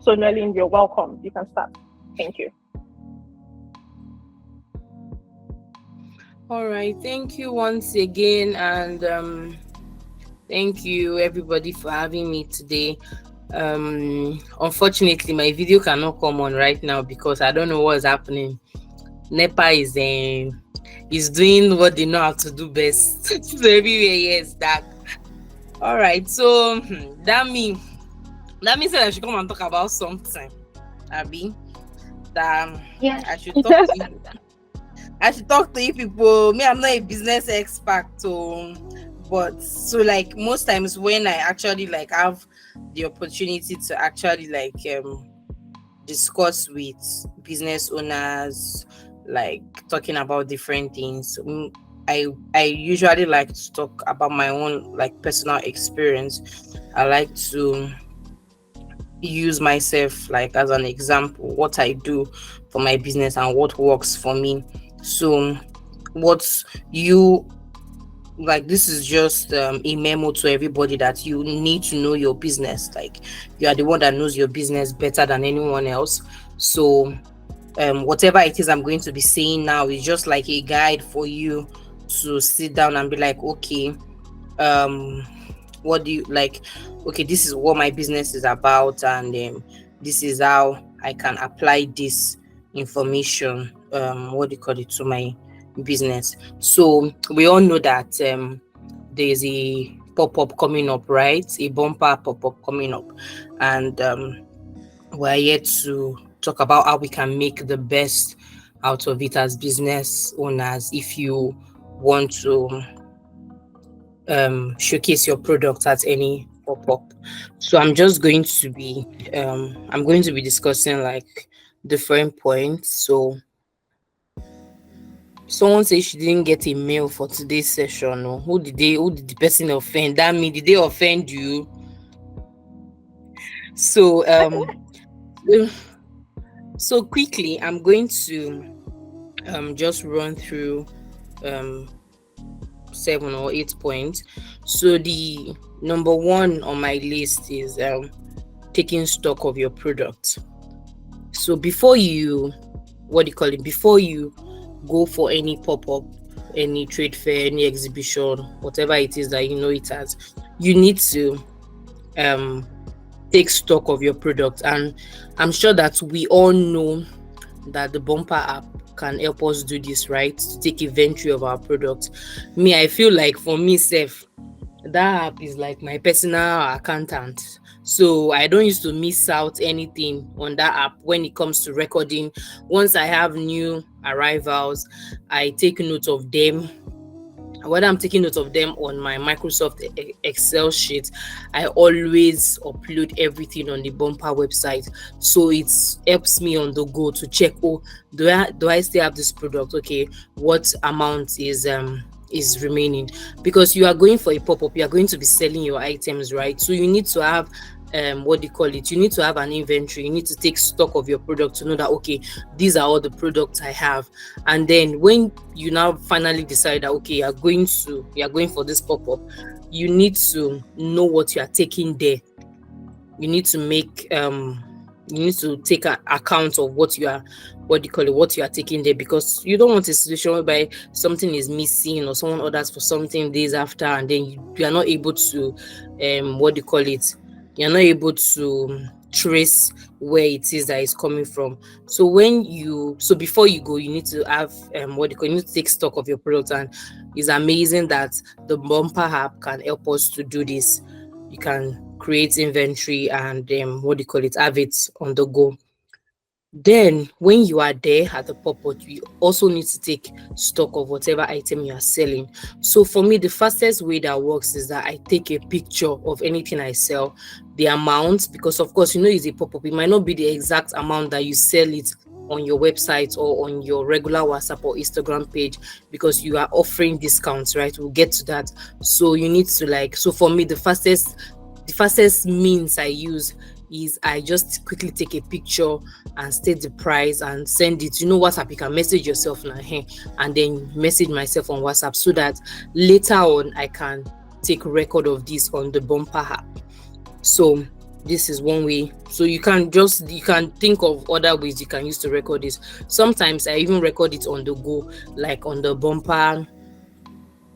So Noelyn, you're welcome. You can start. Thank you. All right, thank you once again, and thank you everybody for having me today. Unfortunately, my video cannot come on right now because I don't know what's happening. NEPA is doing what they know how to do best. So everywhere here is dark. All right, so that means that I should come and talk about something, Abby. That Yeah. I should talk to you. I should talk to you people. Me, I'm not a business expert, but so like most times when I actually like have the opportunity to actually like discuss with business owners, like talking about different things, I usually like to talk about my own like personal experience. I like to use myself like as an example, what I do for my business and what works for me. So what you like, this is just a memo to everybody that you need to know your business. Like, you are the one that knows your business better than anyone else. So whatever it is I'm going to be saying now is just like a guide for you to sit down and be like, okay, what do you like? Okay, this is what my business is about, and this is how I can apply this information, what do you call it, to my business. So we all know that there's a pop-up coming up, right? A bumper pop-up coming up, and we're here to talk about how we can make the best out of it as business owners if you want to showcase your product at any pop-up. So I'm just going to be discussing like different points. So someone says she didn't get a mail for today's session. Or who did the person offend? That mean, did they offend you? So so quickly I'm going to just run through 7 or 8 points. So the number one on my list is taking stock of your product. So before you before you go for any pop-up, any trade fair, any exhibition, whatever it is that you know it as, you need to take stock of your product. And I'm sure that we all know that the bumper app can help us do this, right? To take inventory of our product. Me, I feel like for myself, that app is like my personal accountant. So I don't used to miss out anything on that app when it comes to recording. Once I have new arrivals, I take note of them. Whether I'm taking note of them on my Microsoft Excel sheet, I always upload everything on the bumper website. So it helps me on the go to check, oh, do I still have this product? Okay, what amount is remaining? Because you are going for a pop-up, you are going to be selling your items, right? So you need to have you need to have an inventory. You need to take stock of your product to know that, okay, these are all the products I have. And then when you now finally decide that, okay, you are going for this pop-up, you need to know what you are taking there. You need to make take account of what you are taking there, because you don't want a situation whereby something is missing or someone orders for something days after, and then you are not able to you're not able to trace where it is that is coming from. So before you go, you need to have you need to take stock of your product. And it's amazing that the bumper app can help us to do this. You can create inventory and have it on the go. Then when you are there at the pop-up, you also need to take stock of whatever item you are selling. So for me, the fastest way that works is that I take a picture of anything I sell, the amount, because of course, it's a pop-up. It might not be the exact amount that you sell it on your website or on your regular WhatsApp or Instagram page, because you are offering discounts, right? We'll get to that. So you need to so for me, the fastest means I use is I just quickly take a picture and state the price and send it. WhatsApp, you can message yourself now, and then message myself on WhatsApp, so that later on I can take record of this on the bumper app. So This is one way. So you can think of other ways you can use to record this. Sometimes I even record it on the go, like on the bumper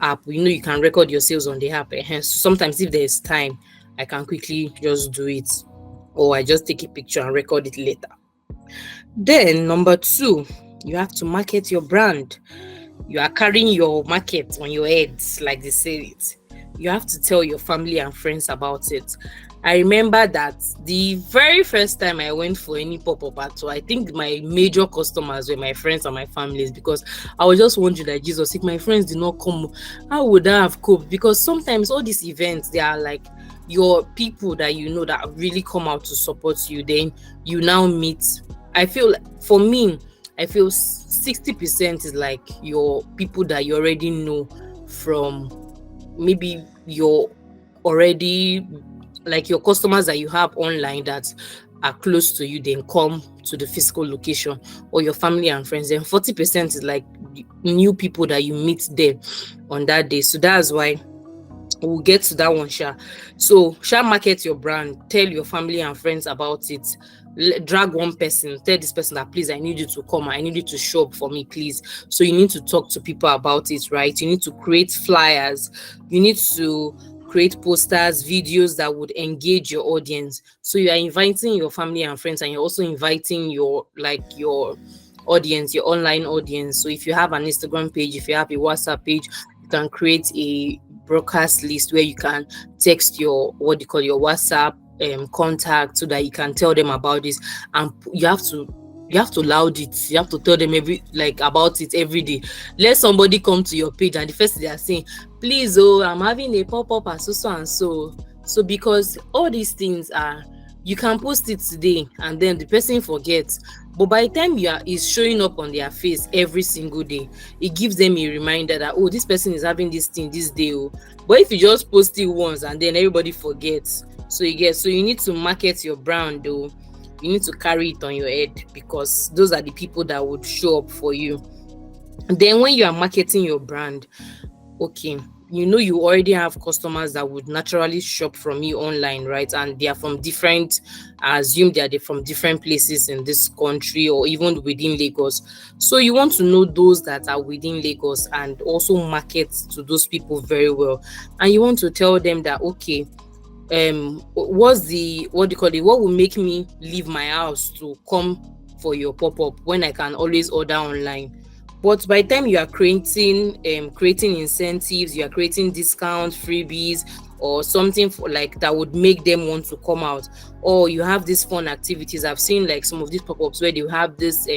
app. You can record your sales on the app. Hence, sometimes if there's time, I can quickly just do it, or I just take a picture and record it later. Then number two, you have to market your brand. You are carrying your market on your head, like they say it. You have to tell your family and friends about it. I remember that the very first time I went for any pop-up at all, I think my major customers were my friends and my families, because I was just wondering that, Jesus, if my friends did not come, how would I have coped? Because sometimes all these events, they are like your people that that really come out to support you. Then you now meet. I feel for me, I feel 60% is like your people that you already know from maybe your already like your customers that you have online that are close to you, then come to the physical location, or your family and friends. Then 40% is like new people that you meet there on that day. So that's why we'll get to that one, Sha. So, market your brand, tell your family and friends about it. Drag one person, tell this person that, please, I need you to come, I need you to show up for me, please. So you need to talk to people about it, right? You need to create flyers, you need to create posters, videos that would engage your audience. So you are inviting your family and friends, and you're also inviting your audience, your online audience. So if you have an Instagram page, if you have a WhatsApp page, you can create a broadcast list where you can text your your WhatsApp contact, so that you can tell them about this. And you have to loud it. You have to tell them about it every day. Let somebody come to your page and the first thing they are saying, please, I'm having a pop-up at so and so, because all these things are, you can post it today and then the person forgets, but by the time is showing up on their face every single day, it gives them a reminder that, oh, this person is having this thing this day. But if you just post it once and then everybody forgets, so you need to market your brand though. You need to carry it on your head, because those are the people that would show up for you. And then when you are marketing your brand, okay, you already have customers that would naturally shop from you online, right? And they are from different, I assume they're from different places in this country or even within Lagos. So you want to know those that are within Lagos and also market to those people very well. And you want to tell them that, okay, what will make me leave my house to come for your pop-up when I can always order online? But by the time you are creating incentives, you are creating discounts, freebies, or something that would make them want to come out, or you have these fun activities. I've seen like some of these pop-ups where they have this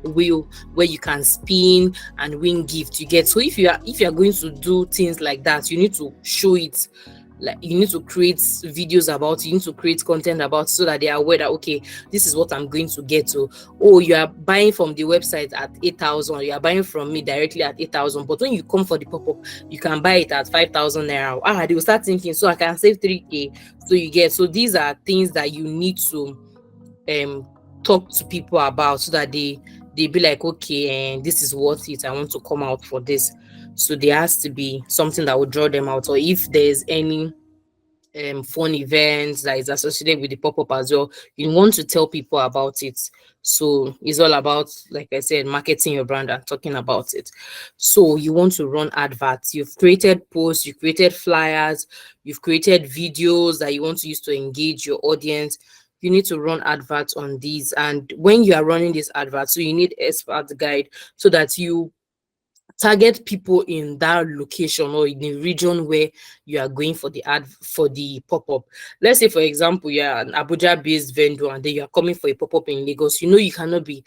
wheel where you can spin and win gifts. You get, so if you are going to do things like that, you need to show it. Like, you need to create videos about it, you need to create content about it, so that they are aware that, okay, this is what I'm going to get to. Oh, you are buying from the website at 8,000, you are buying from me directly at 8,000, but when you come for the pop-up, you can buy it at 5,000 naira. They will start thinking, so I can save 3k. So these are things that you need to talk to people about, so that they be like, okay, and this is worth it, I want to come out for this. So there has to be something that will draw them out. Or if there's any fun events that is associated with the pop-up as well, you want to tell people about it. So it's all about, like I said, marketing your brand and talking about it. So you want to run adverts. You've created posts, you've created flyers, you've created videos that you want to use to engage your audience. You need to run adverts on these. And when you are running this advert, so you need expert guide, so that you target people in that location or in the region where you are going for the ad, for the pop-up. Let's say, for example, you are an Abuja based vendor and then you are coming for a pop-up in Lagos. You cannot be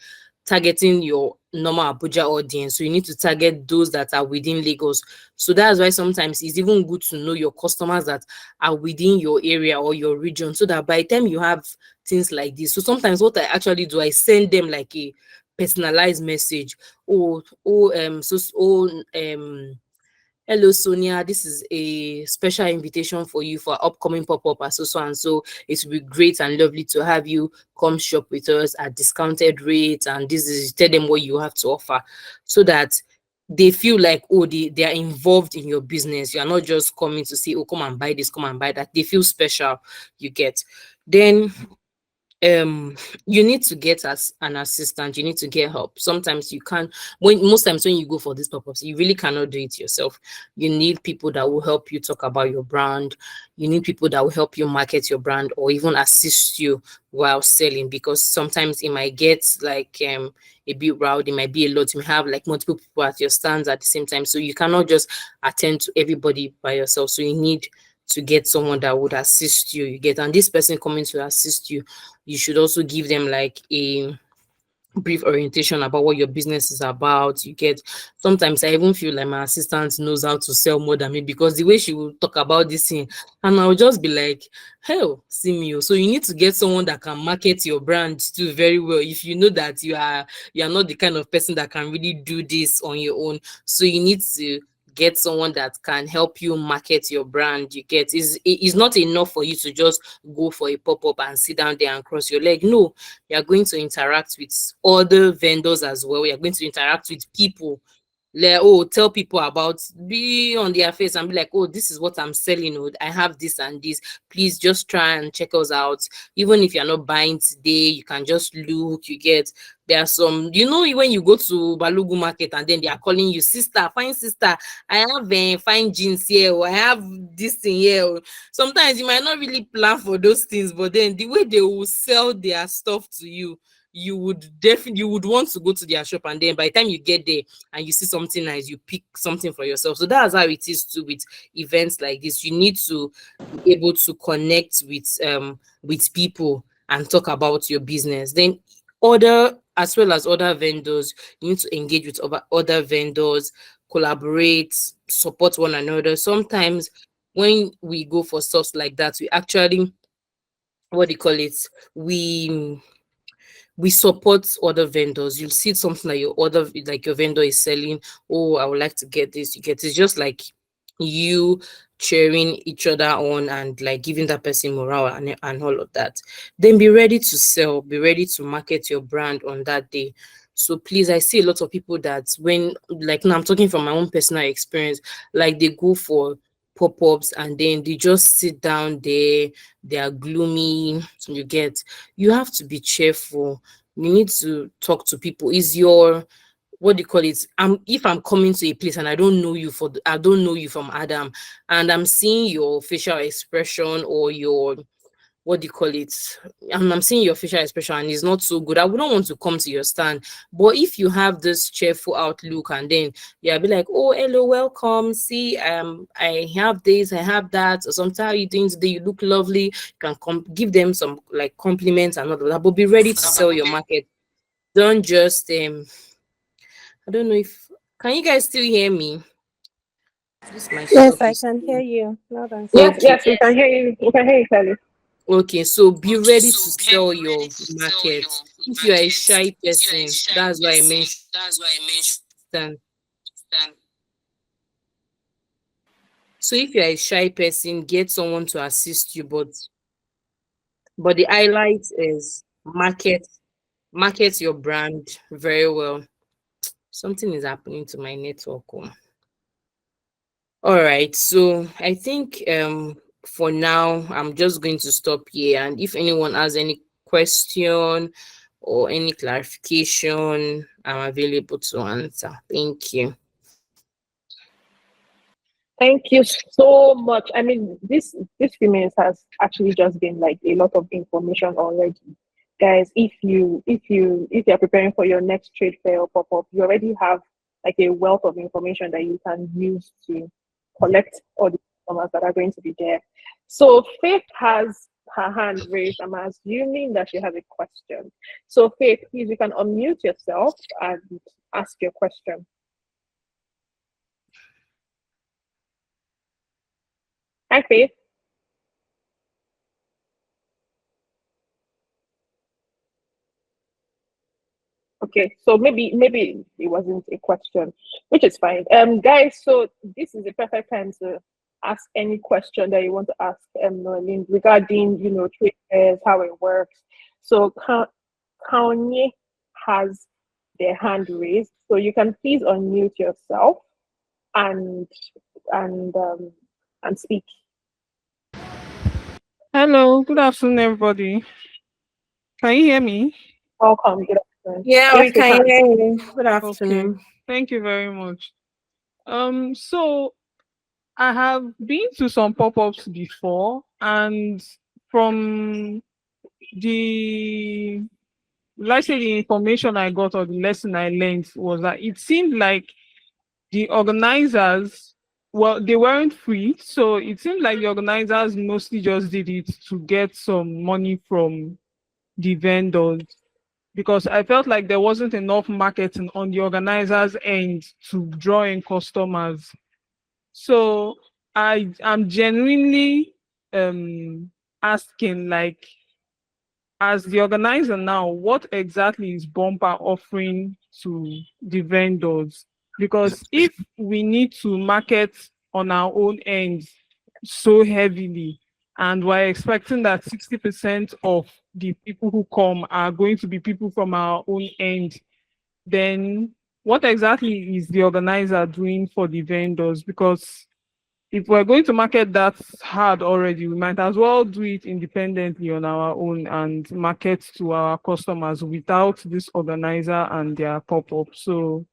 targeting your normal Abuja audience, so you need to target those that are within Lagos. So that's why sometimes it's even good to know your customers that are within your area or your region, so that by the time you have things like this, so sometimes what I actually do, I send them like a personalized message. Hello Sonia, this is a special invitation for you for upcoming pop-up at so and so. It will be great and lovely to have you come shop with us at discounted rates, and this is, tell them what you have to offer, so that they feel like, oh, they are involved in your business. You are not just coming to say, oh, come and buy this, come and buy that. They feel special. You get. Then you need to get as an assistant, you need to get help. Sometimes you can't, when most times when you go for these pop-ups, you really cannot do it yourself. You need people that will help you talk about your brand. You need people that will help you market your brand or even assist you while selling, because sometimes it might get like a bit rowdy, it might be a lot. You may have like multiple people at your stands at the same time, so you cannot just attend to everybody by yourself. So you need to get someone that would assist you. You get, and this person coming to assist you, you should also give them like a brief orientation about what your business is about. You get, sometimes I even feel like my assistant knows how to sell more than me, because the way she will talk about this thing, and I'll just be like, hell, see me. So you need to get someone that can market your brand too very well. If you know that you are not the kind of person that can really do this on your own, so you need to get someone that can help you market your brand. You get, is not enough for you to just go for a pop-up and sit down there and cross your leg. No, you are going to interact with other vendors as well. You're going to interact with people. Like, oh, tell people about, be on their face and be like, oh, this is what I'm selling. Oh, I have this and this. Please just try and check us out. Even if you're not buying today, you can just look. You get, there are some, when you go to Balugu market and then they are calling you sister, fine sister, I have fine jeans here, or I have this thing here. Oh. Sometimes you might not really plan for those things, but then the way they will sell their stuff to you, you would want to go to their shop, and then by the time you get there and you see something nice, you pick something for yourself. So that's how it is too with events like this. You need to be able to connect with people and talk about your business. Then other, as well as other vendors, you need to engage with other vendors, collaborate, support one another. Sometimes when we go for stuff like that, we actually, what do you call it, we we support other vendors. You'll see something like your vendor is selling. Oh, I would like to get this. You get, it's just like you cheering each other on and like giving that person morale and all of that. Then be ready to sell, be ready to market your brand on that day. So please, I see a lot of people that when, like, now I'm talking from my own personal experience, like they go for pop-ups and then they just sit down there, they are gloomy. You get, you have to be cheerful. You need to talk to people. Is your, what do you call it, if I'm coming to a place and I don't know you I don't know you from Adam, and I'm seeing your facial expression or your, what do you call it, and I'm seeing your facial expression and it's not so good, I wouldn't want to come to your stand. But if you have this cheerful outlook and then you'll be like, oh, hello, welcome, see, I have this, I have that, or sometimes, how you doing today, you look lovely, you can give them some like compliments and all of that, but be ready to sell your market. Don't just I don't know if, can you guys still hear me? This my Yes, stuff I is can hear you loud and Yes, clear. okay. yes, we can hear you. We can hear you clearly. Okay, so be ready to sell your market. If you are a shy person, that's why I mentioned. So if you're a shy person, get someone to assist you. But the highlight is market your brand very well. Something is happening to my network. Oh. All right, so I think for now I'm just going to stop here, and if anyone has any question or any clarification, I'm available to answer. Thank you. Thank you so much. I mean, this few minutes has actually just been like a lot of information already. Guys, if you're preparing for your next trade fair or pop-up, you already have like a wealth of information that you can use to collect all the customers that are going to be there. So Faith has her hand raised. I'm assuming that she has a question. So Faith, please, you can unmute yourself and ask your question. Hi, Faith. Okay, so maybe it wasn't a question, which is fine. Guys, so this is the perfect time to ask any question that you want to ask Noelyn regarding trade fairs, how it works. So Kanye has their hand raised, so you can please unmute yourself and and um and speak. Hello, good afternoon, everybody. Can you hear me? Welcome. Good afternoon. Yeah, we Yes, we can can. hear you. Good Okay, afternoon. thank you very much. So I have been to some pop-ups before, and from the let's say the information I got or the lesson I learned was that it seemed like the organizers, well, they weren't free, so it seemed like the organizers mostly just did it to get some money from the vendors, because I felt like there wasn't enough marketing on the organizers' end to draw in customers. So I am genuinely asking, like, as the organizer now, what exactly is Bumper offering to the vendors? Because if we need to market on our own end so heavily, and we're expecting that 60% of the people who come are going to be people from our own end, then what exactly is the organizer doing for the vendors? Because if we're going to market that hard already, we might as well do it independently on our own and market to our customers without this organizer and their pop-up. So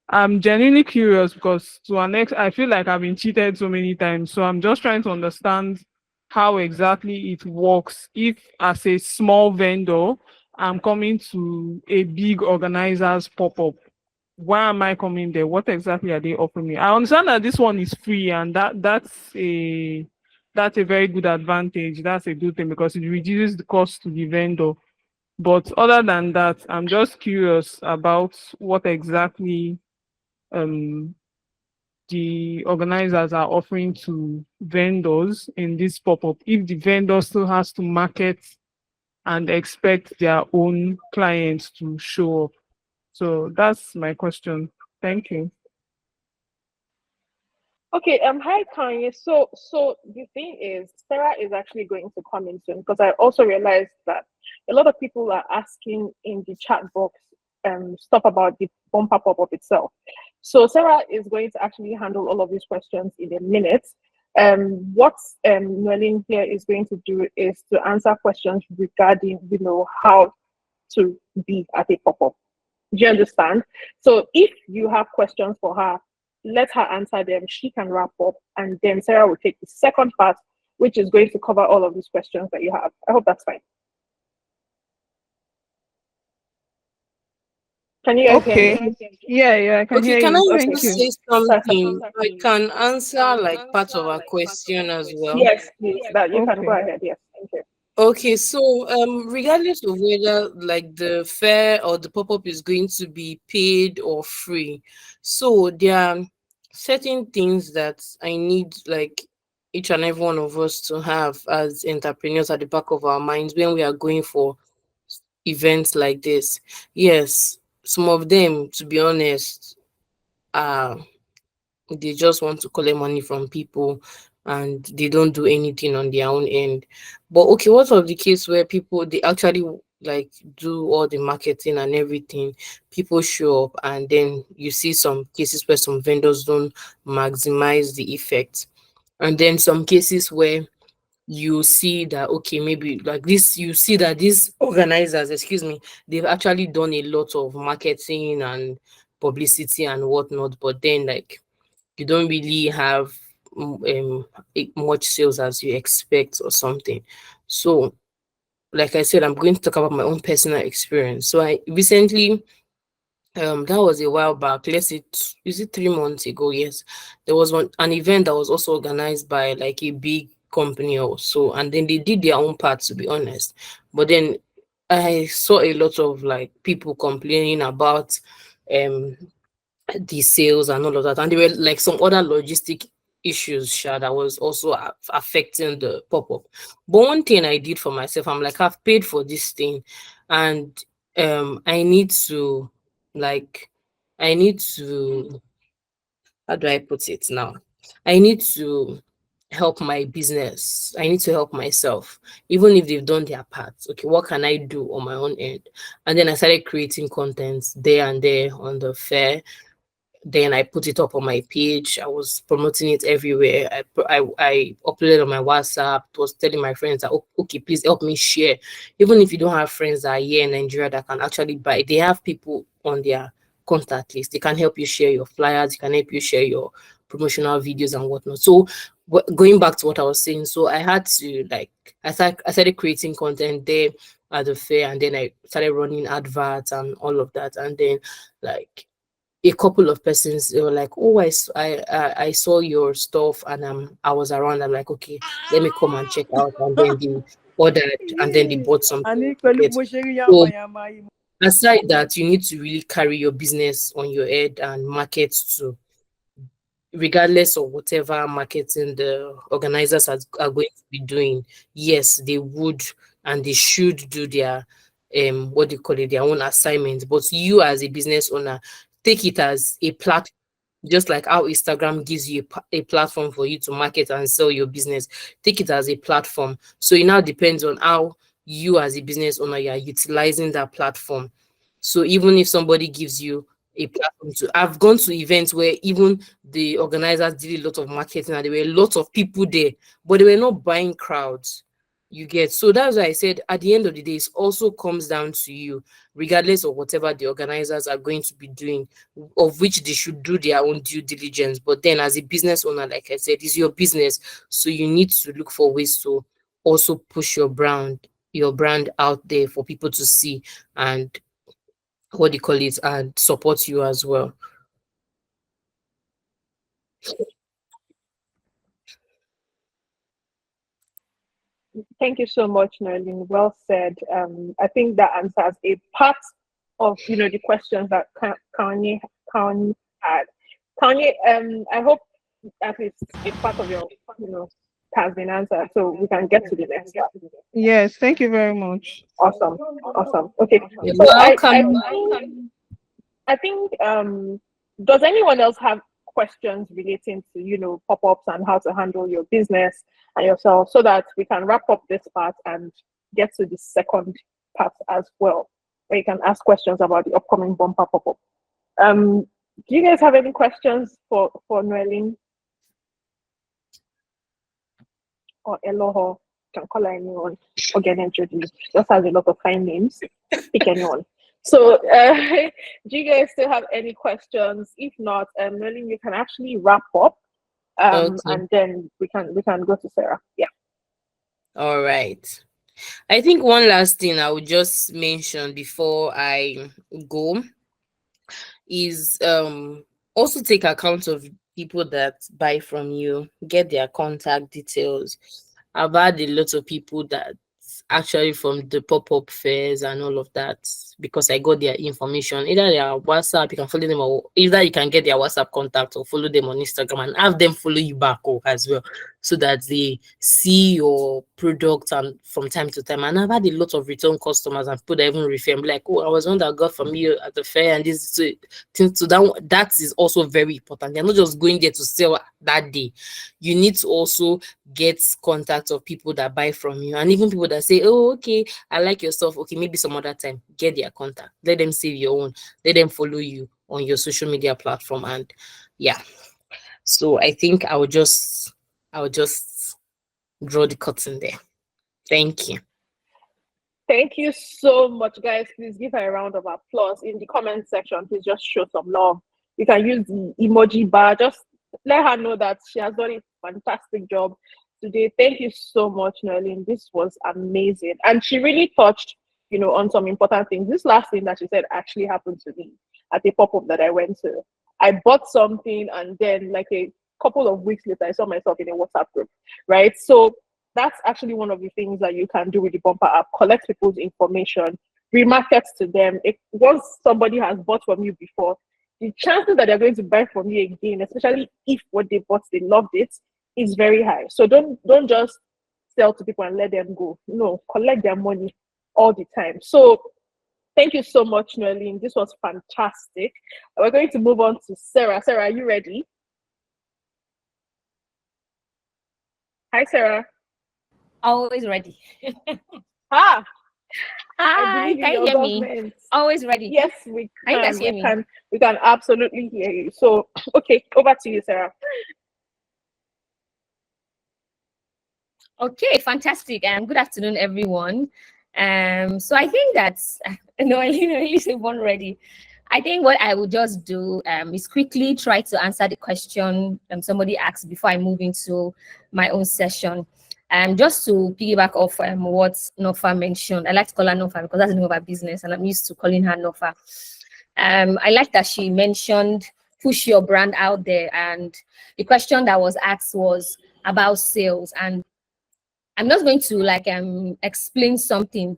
I'm genuinely curious, because to an ex, I feel like I've been cheated so many times. So I'm just trying to understand how exactly it works. If as a small vendor, I'm coming to a big organizer's pop-up, why am I coming there? What exactly are they offering me? I understand that this one is free, and that's a very good advantage. That's a good thing because it reduces the cost to the vendor. But other than that, I'm just curious about what exactly um the organizers are offering to vendors in this pop-up. If the vendor still has to market and expect their own clients to show up. So that's my question. Thank you. Okay, hi Kanye. So the thing is, Sarah is actually going to come in soon because I also realized that a lot of people are asking in the chat box stuff about the bumper pop-up itself. So Sarah is going to actually handle all of these questions in a minute. What Noelyn here is going to do is to answer questions regarding, how to be at a pop-up. Do you understand? So if you have questions for her, let her answer them. She can wrap up, and then Sarah will take the second part, which is going to cover all of these questions that you have. I hope that's fine. Can you guys hear Okay. me? Yeah, yeah, I can Okay, hear can I you. Okay. Thank also you. say Perfect. something? I can answer like part of our question as well. Yes, please. That you can go Okay. ahead. Yes, thank you. Okay, so regardless of whether like the fare or the pop-up is going to be paid or free, so there are certain things that I need like each and every one of us to have as entrepreneurs at the back of our minds when we are going for events like this. Yes, some of them, to be honest, are they just want to collect money from people and they don't do anything on their own end. But okay, what of the case where people they actually like do all the marketing and everything, people show up and then you see some cases where some vendors don't maximize the effect. And then some cases where you see that okay, maybe like this, you see that these organizers, excuse me, they've actually done a lot of marketing and publicity and whatnot, but then like you don't really have much sales as you expect or something. So, like I said, I'm going to talk about my own personal experience. So, I recently, that was a while back. Let's say, is it 3 months ago? Yes, there was an event that was also organized by like a big company or so, and then they did their own part, to be honest. But then I saw a lot of like people complaining about um the sales and all of that. And there were like some other logistic issues that was also affecting the pop-up. But one thing I did for myself, I'm like, I've paid for this thing and I need to like I need to how do I put it now? I need to help my business. I need to help myself, even if they've done their part. Okay, what can I do on my own end? And then I started creating content there and there on the fair, Then I put it up on my page. I was promoting it everywhere. I uploaded on my WhatsApp. Was telling my friends that, okay, please help me share. Even if you don't have friends that are here in Nigeria that can actually buy, they have people on their contact list. They can help you share your flyers. They can help you share your promotional videos and whatnot. So going back to what I was saying, so I had to like I started creating content there at the fair, and then I started running adverts and all of that, and then like a couple of persons, they were like, oh, I saw your stuff, and I was around. I'm like, okay, let me come and check out, and then they ordered, and then they bought something. So aside that, you need to really carry your business on your head and market to, regardless of whatever marketing the organizers are going to be doing. Yes, they would and they should do their what do you call it, their own assignments. But you as a business owner, take it as a platform, just like how Instagram gives you a platform for you to market and sell your business. Take it as a platform. So it now depends on how you as a business owner, you are utilizing that platform. So even if somebody gives you a platform to, I've gone to events where even the organizers did a lot of marketing and there were a lot of people there, but they were not buying crowds. You get, so that's why I said at the end of the day, it also comes down to you, regardless of whatever the organizers are going to be doing, of which they should do their own due diligence. But then, as a business owner, like I said, it's your business, so you need to look for ways to also push your brand out there for people to see and what do you call it, and support you as well. Thank you so much, Noelyn. Well said. I think that answers a part of the questions that Kanye had. Kanye, I hope at least a part of your you know has been answered, so we can get to the next part. Yes, thank you very much. Awesome, awesome. Okay, You're so welcome. I think does anyone else have questions relating to pop-ups and how to handle your business and yourself, so that we can wrap up this part and get to the second part as well, where you can ask questions about the upcoming bumper pop-up. Do you guys have any questions for Noelyn or Eloho? You can call her anyone or get introduced. Just has a lot of fine names. Pick anyone. So, do you guys still have any questions? If not, Noelyn, you can actually wrap up, Okay. and then we can go to Serah. Yeah. All right. I think one last thing I would just mention before I go is also take account of people that buy from you, get their contact details. I've had a lot of people that actually from the pop-up fairs and all of that, because I got their information, either their WhatsApp, you can follow them, or either you can get their WhatsApp contact or follow them on Instagram and have them follow you back as well, so that they see your product and from time to time. And I've had a lot of return customers and people that even refer. I'm like, oh, I was one that got from you at the fair, and this. So that is also very important. They're not just going there to sell that day. You need to also get contact of people that buy from you, and even people that say, oh, okay, I like your stuff, okay, maybe some other time. Get their contact, let them save your own, let them follow you on your social media platform. And yeah, so I think I will just draw the curtain there. Thank you. Thank you so much, guys. Please give her a round of applause in the comment section. Please just show some love. You can use the emoji bar. Just let her know that she has done a fantastic job today. Thank you so much, Noelyn. This was amazing. And she really touched, on some important things. This last thing that she said actually happened to me at a pop-up that I went to. I bought something, and then like a couple of weeks later, I saw myself in a WhatsApp group, right? So that's actually one of the things that you can do with the bumper app: collect people's information, remarket to them. If once somebody has bought from you before, the chances that they're going to buy from you again, especially if what they bought they loved it, is very high. So don't just sell to people and let them go. No, collect their money all the time. So thank you so much, Noelyn. This was fantastic. We're going to move on to Serah. Serah, are you ready? Hi, Serah. Always ready. Ah, I Hi, believe in can you your hear me? government. Always ready. Yes, we Can you guys can. hear We me? can. We can absolutely hear you. So, okay, over to you, Sarah. Okay, fantastic. Good afternoon, everyone. So I think that's no, I really say one ready. I think what I will just do is quickly try to answer the question somebody asked before I move into my own session. Just to piggyback off what Nofa mentioned, I like to call her Nofa because that's the name of her business, and I'm used to calling her Nofa. I like that she mentioned push your brand out there, and the question that was asked was about sales. And I'm just going to explain something.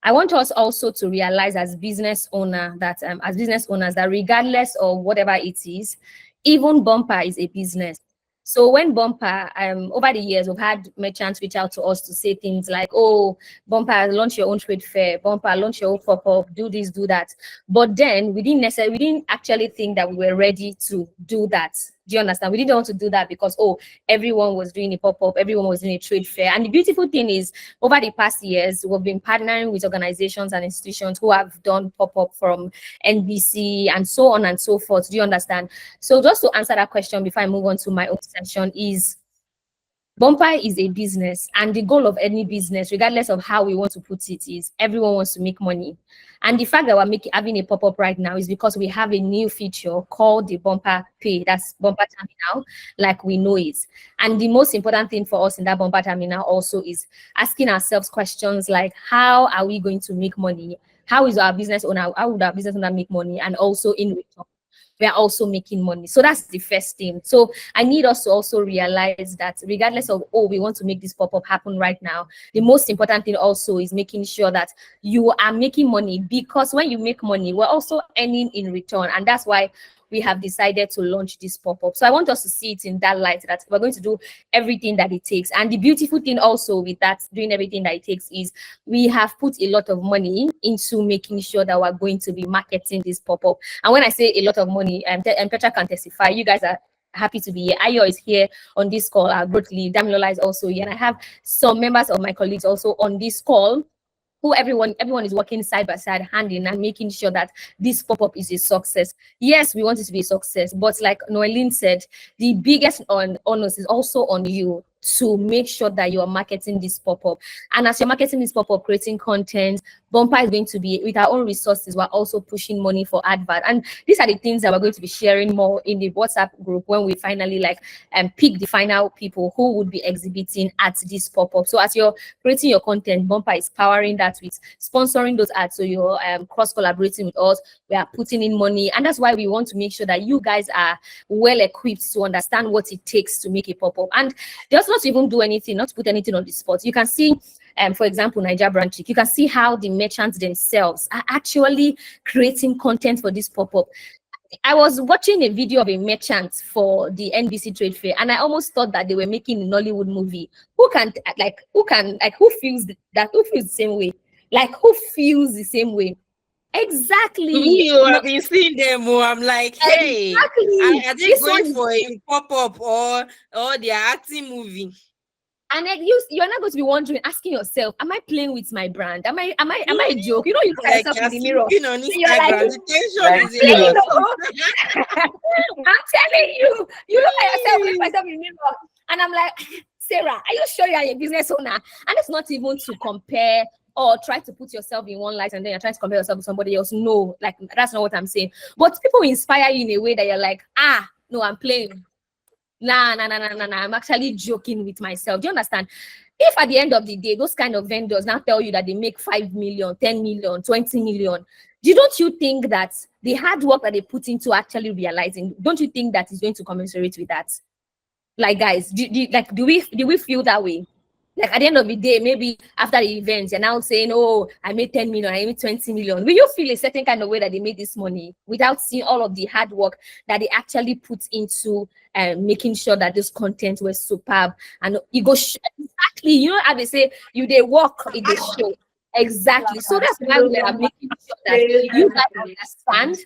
I want us also to realize as business owner that as business owners that regardless of whatever it is, even bumper is a business. So when bumper, over the years, we've had merchants reach out to us to say things like, "Oh, bumper, launch your own trade fair. Bumper, launch your own pop-up. Do this, do that." But then we didn't actually think that we were ready to do that. Do you understand? We didn't want to do that because everyone was doing a pop-up, everyone was doing a trade fair. And the beautiful thing is, over the past years, we've been partnering with organizations and institutions who have done pop-up from NBC and so on and so forth. Do you understand? So just to answer that question before I move on to my own session is, bumper is a business, and the goal of any business, regardless of how we want to put it, is everyone wants to make money. And the fact that we're having a pop-up right now is because we have a new feature called the bumper pay. That's bumper terminal, like we know it. And the most important thing for us in that bumper terminal also is asking ourselves questions like, how are we going to make money? How would our business owner make money? And also in return, we are also making money. So that's the first thing. So I need us to also realize that regardless of, we want to make this pop-up happen right now, the most important thing also is making sure that you are making money, because when you make money, we're also earning in return. And that's why we have decided to launch this pop-up. So I want us to see it in that light, that we're going to do everything that it takes. And the beautiful thing also with that, doing everything that it takes, is we have put a lot of money into making sure that we're going to be marketing this pop-up. And when I say a lot of money, and Petra can testify, you guys are happy to be here. Ayo is here on this call. Our growth lead, Damilola, is also here. And I have some members of my colleagues also on this call, who everyone is working side by side, hand in hand, making sure that this pop-up is a success. Yes, we want it to be a success, but like Noelyn said, the biggest onus is also on you to make sure that you are marketing this pop-up. And as you're marketing this pop-up, creating content, bumper is going to be, with our own resources, we're also pushing money for advert. And these are the things that we're going to be sharing more in the WhatsApp group when we finally pick the final people who would be exhibiting at this pop-up. So as you're creating your content, bumper is powering that with sponsoring those ads. So you're cross collaborating with us, we are putting in money. And that's why we want to make sure that you guys are well equipped to understand what it takes to make a pop-up. And just not to even do anything, not to put anything on the spot. You can see, for example, Niger Branch, you can see how the merchants themselves are actually creating content for this pop-up. I was watching a video of a merchant for the NBC Trade Fair, and I almost thought that they were making a Nollywood movie. Who feels that? Who feels the same way? Who feels the same way? Exactly. You have been seeing them. I'm like, hey, Exactly. are they This going one, for a pop-up or they are acting movie? and then you're not going to be wondering, asking yourself, am I playing with my brand? Am I a joke? You look at Like yourself you're in the mirror. sleeping on So you're like, Instagram. The tension Like is a you lot. know, I'm telling you, you look at yourself, look at yourself in the mirror, and I'm like, Sarah, are you sure you're a business owner? And it's not even to compare or try to put yourself in one light and then you're trying to compare yourself with somebody else. No, that's not what I'm saying. But people inspire you in a way that you're like, no, I'm playing. Nah. I'm actually joking with myself. Do you understand? If at the end of the day, those kind of vendors now tell you that they make 5 million, 10 million, 20 million, don't you think that the hard work that they put into actually realizing, don't you think that is going to commensurate with that? Like, guys, do we feel that way? Like at the end of the day, maybe after the event, you're now saying, "Oh, I made 10 million, I made 20 million." Will you feel a certain kind of way that they made this money without seeing all of the hard work that they actually put into making sure that this content was superb? And you go exactly, you know how they say, you they work, it they show. Exactly. So that's why we are making sure that you guys understand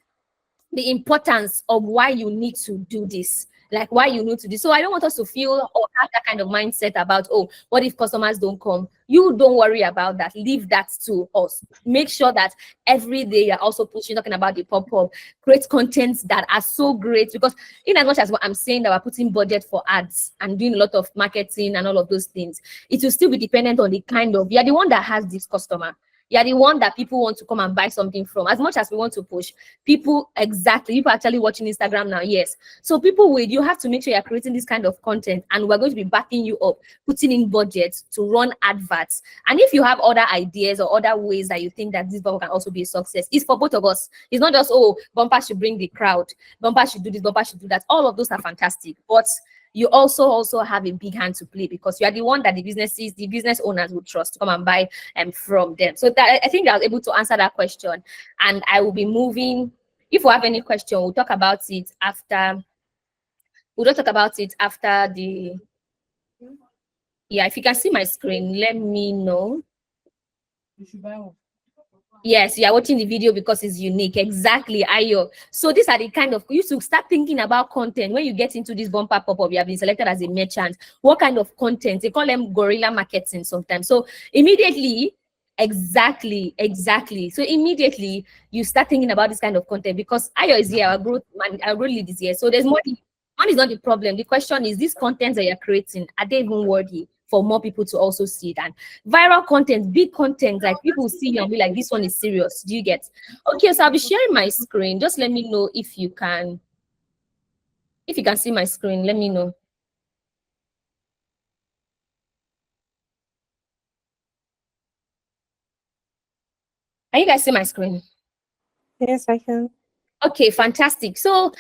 the importance of why you need to do this. like why you need to do. So I don't want us to feel or have that kind of mindset about, oh, what if customers don't come? You don't worry about that. Leave that to us. Make sure that every day you're also pushing, talking about the pop-up, create contents that are so great, because in as much as what I'm saying that we're putting budget for ads and doing a lot of marketing and all of those things, it will still be dependent on the kind of, you're the one that has this customer. You're the one that people want to come and buy something from. As much as we want to push people, exactly, people are actually watching Instagram now, yes. So people will, you have to make sure you're creating this kind of content, and we're going to be backing you up, putting in budgets to run adverts. And if you have other ideas or other ways that you think that this bumper can also be a success, it's for both of us. It's not just, oh, bumper should bring the crowd, bumper should do this, bumper should do that. All of those are fantastic, but you also have a big hand to play, because you are the one that the business owners would trust to come and buy from them. So that, I think I was able to answer that question, and I will be moving. If we have any question, we'll talk about it after. We'll just talk about it after the. Yeah, if you can see my screen, let me know. Yes, you are watching the video because it's unique. Exactly, Ayo. So these are the kind of, you should start thinking about content when you get into this bumper pop-up. You have been selected as a merchant. What kind of content? They call them guerrilla marketing sometimes. So immediately, exactly. So immediately you start thinking about this kind of content, because Ayo is here, our growth lead is here. So there's more. One is not the problem. The question is, these contents that you're creating, are they even worthy for more people to also see it? And viral content, big content, like people see you and be like, this one is serious. Do you get? Okay, so I'll be sharing my screen. Just let me know if you can see my screen. Let me know. Can you guys see my screen? Yes, I can. Okay, fantastic. So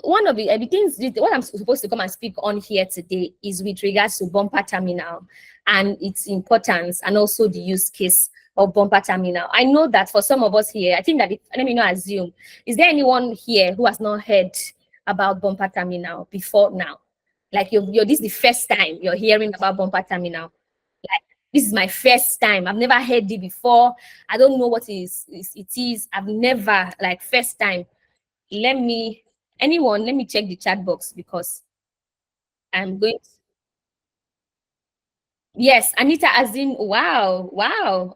one of the things, what I'm supposed to come and speak on here today is with regards to bumper terminal and its importance, and also the use case of bumper terminal. I know that for some of us here, I think that let me not assume, is there anyone here who has not heard about bumper terminal before now? Like this is the first time you're hearing about bumper terminal. Like, this is my first time. I've never heard it before. I don't know what it is. I've never, like, first time. Let me check the chat box, because I'm going to, yes, Anita, as in, wow.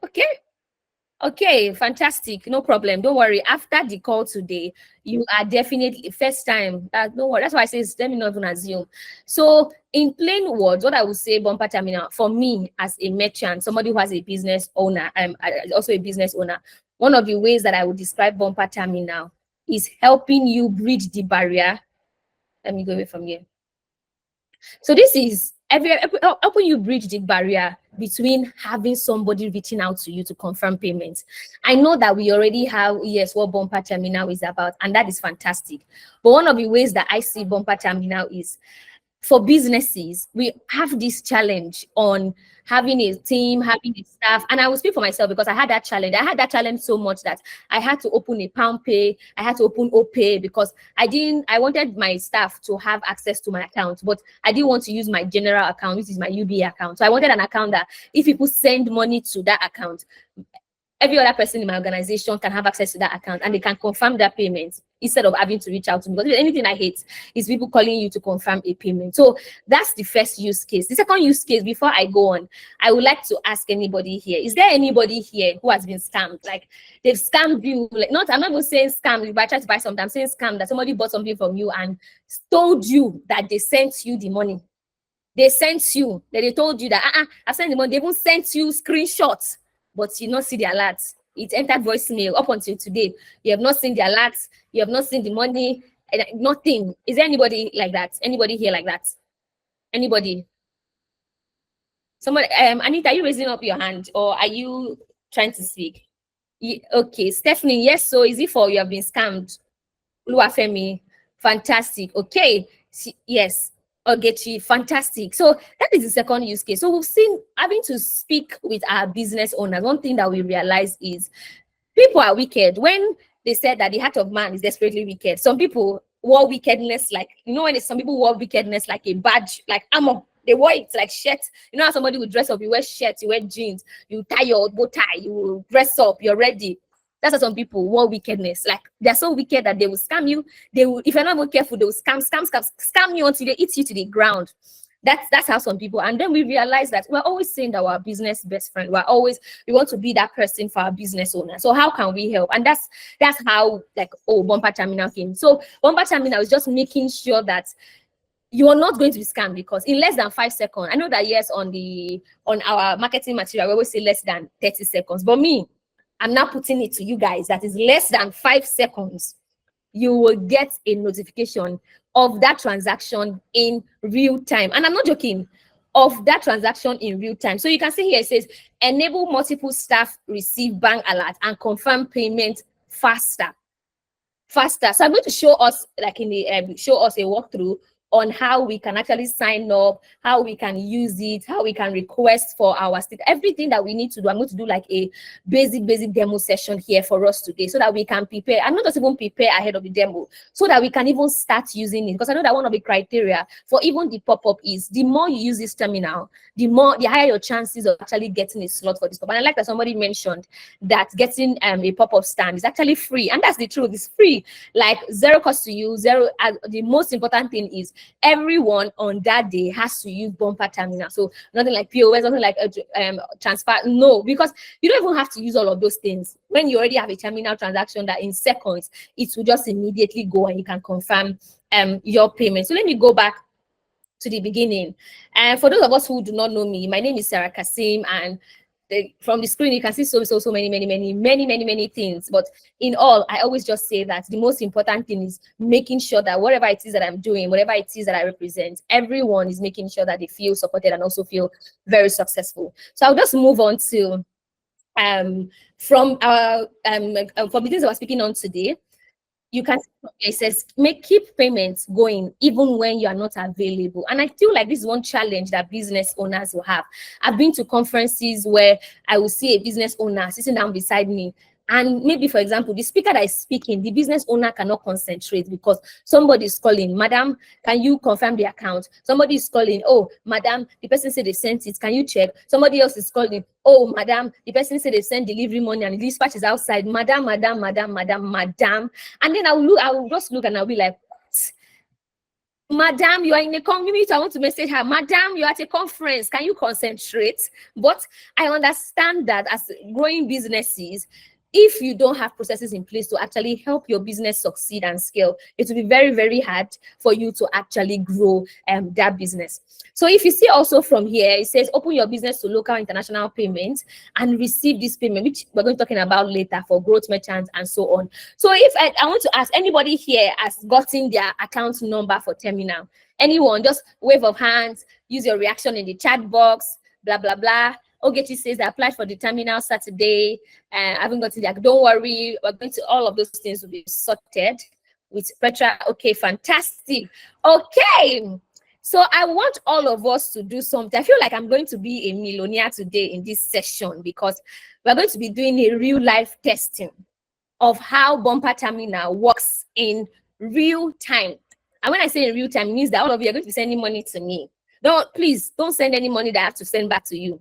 Okay, fantastic. No problem. Don't worry. After the call today, you are definitely first time. Don't worry. That's why I say, let me not even assume. So, in plain words, what I would say, bumper terminal, for me as a merchant, somebody who has a business owner, also a business owner, one of the ways that I would describe bumper terminal is helping you bridge the barrier. Let me go away from here. So this is helping you bridge the barrier between having somebody reaching out to you to confirm payments. I know that we already have, yes, what bumper terminal is about, and that is fantastic. But one of the ways that I see bumper terminal is, for businesses, we have this challenge on having a team, having a staff. And I will speak for myself, because I had that challenge. I had that challenge so much that I had to open a Pound Pay. I had to open OPay, because I wanted my staff to have access to my account, but I didn't want to use my general account, which is my UBA account. So I wanted an account that if people send money to that account, every other person in my organization can have access to that account, and they can confirm that payment instead of having to reach out to me. Because anything I hate is people calling you to confirm a payment. So that's the first use case. The second use case, before I go on, I would like to ask anybody here, is there anybody here who has been scammed? Like, they've scammed you, like, I'm not even saying scam, if I try to buy something, I'm saying scam, that somebody bought something from you and told you that they sent you the money. They sent you, that they told you that, I sent the money. They even sent you screenshots, but you not see the alerts. It entered voicemail up until today. You have not seen the alerts. You have not seen the money. Nothing. Is there anybody like that? Anybody here like that? Anybody? Somebody, Anita, are you raising up your hand, or are you trying to speak? Okay, Stephanie, yes. So is it for you have been scammed? Luafemi, fantastic. Okay, yes. Ogechi, fantastic. So that is the second use case. So we've seen, having to speak with our business owners, one thing that we realize is people are wicked. When they said that the heart of man is desperately wicked, some people wore wickedness like, when some people wore wickedness like a badge, like armor. They wear it like shirt. You know how somebody would dress up, you wear shirts, you wear jeans, you tie your bow tie, you dress up, you're ready. That's how some people want wickedness. Like they're so wicked that they will scam you. They will, if you're not more careful, they will scam you until they eat you to the ground. That's how some people. And then we realize that we're always saying that we're our business best friend. We want to be that person for our business owner. So how can we help? And that's how like Bumper Terminal came. So Bumper Terminal is just making sure that you are not going to be scammed, because in less than 5 seconds, I know that yes, on our marketing material, we always say less than 30 seconds. But me, I'm now putting it to you guys that is less than 5 seconds. You will get a notification of that transaction in real time. And I'm not joking, of that transaction in real time. So you can see here, it says, enable multiple staff receive bank alert and confirm payment faster. So I'm going to show us, like in the show us a walkthrough on how we can actually sign up, how we can use it, how we can request for our sticker, everything that we need to do. I'm going to do like a basic demo session here for us today, so that we can prepare. I'm not just even prepare ahead of the demo, so that we can even start using it. Because I know that one of the criteria for even the pop-up is the more you use this terminal, the higher your chances of actually getting a slot for this pop-up. And I like that somebody mentioned that getting a pop-up stand is actually free, and that's the truth. It's free, like zero cost to you, zero. The most important thing is everyone on that day has to use Bumper Terminal. So nothing like POS, nothing like transfer. No, because you don't even have to use all of those things. When you already have a terminal transaction that in seconds, it will just immediately go and you can confirm your payment. So let me go back to the beginning. And for those of us who do not know me, my name is Serah Kasim, and from the screen you can see so many things. But in all, I always just say that the most important thing is making sure that whatever it is that I'm doing, whatever it is that I represent, everyone is making sure that they feel supported and also feel very successful. So I'll just move on to from the things that we're speaking on today. You can see it says keep payments going even when you are not available. And I feel like this is one challenge that business owners will have. I've been to conferences where I will see a business owner sitting down beside me, and maybe, for example, the speaker that is speaking, the business owner cannot concentrate because somebody is calling, madam, can you confirm the account? Somebody is calling, oh, madam, the person said they sent it, can you check? Somebody else is calling, oh, madam, the person said they sent delivery money and the dispatch is outside, madam. And then I will just look and I'll be like, madam, you are in a community. I want to message her, madam, you are at a conference. Can you concentrate? But I understand that as growing businesses, if you don't have processes in place to actually help your business succeed and scale, it will be very, very hard for you to actually grow that business. So if you see also from here, it says open your business to local international payments and receive this payment, which we're going to be talking about later for growth merchants and so on. So if I want to ask anybody here has gotten their account number for terminal, anyone, just wave of hands, use your reaction in the chat box, blah, blah, blah. Ogechi says I applied for the terminal Saturday and I haven't gotten there. Don't worry, we're going to, all of those things will be sorted with Petra. Okay, fantastic. Okay, so I want all of us to do something. I feel like I'm going to be a millionaire today in this session because we're going to be doing a real life testing of how Bumper Terminal works in real time. And when I say in real time, it means that all of you are going to be sending money to me. Please don't send any money that I have to send back to you.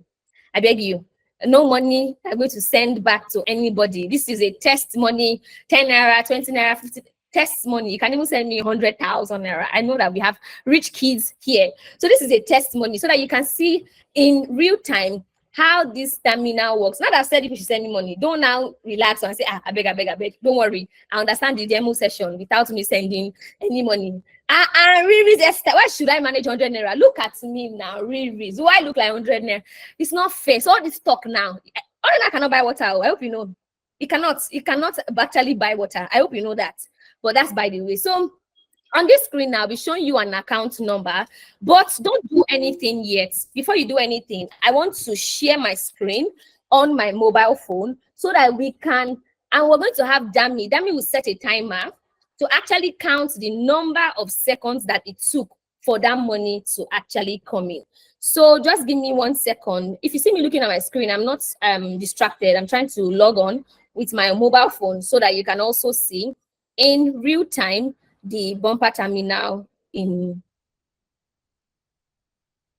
I beg you, no money I'm going to send back to anybody. This is a test money, 10 naira, 20 naira, 50 test money. You can even send me 100,000 naira. I know that we have rich kids here. So this is a test money so that you can see in real time how this terminal works. Not that I've said if you should send me money. Don't now relax and say, I beg. Don't worry. I understand the demo session without me sending any money. Riri, Esther, why should I manage 100 naira? Look at me now, Riri. Do I look like 100 naira? It's not fair. So all this talk now. I cannot buy water. I hope you know. It cannot actually buy water. I hope you know that. But that's by the way. So on this screen now, I'll be showing you an account number, but don't do anything yet. Before you do anything, I want to share my screen on my mobile phone so that we can, and we're going to have Dami. Dami will set a timer to actually count the number of seconds that it took for that money to actually come in. So just give me 1 second. If you see me looking at my screen, I'm not distracted. I'm trying to log on with my mobile phone so that you can also see in real time the Bumper Terminal in.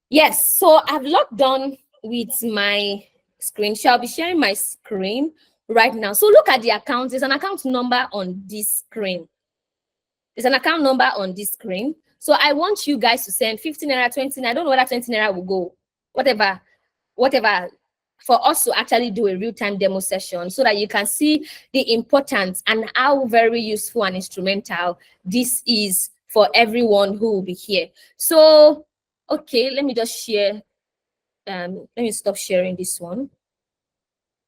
Yes, so I've logged on with my screen. Shall be sharing my screen right now. So look at the account. There's an account number on this screen. There's an account number on this screen. So I want you guys to send 15 naira, 20 naira. I don't know whether 20 naira will go, whatever, for us to actually do a real-time demo session so that you can see the importance and how very useful and instrumental this is for everyone who will be here. So, okay, let me just share. Let me stop sharing this one.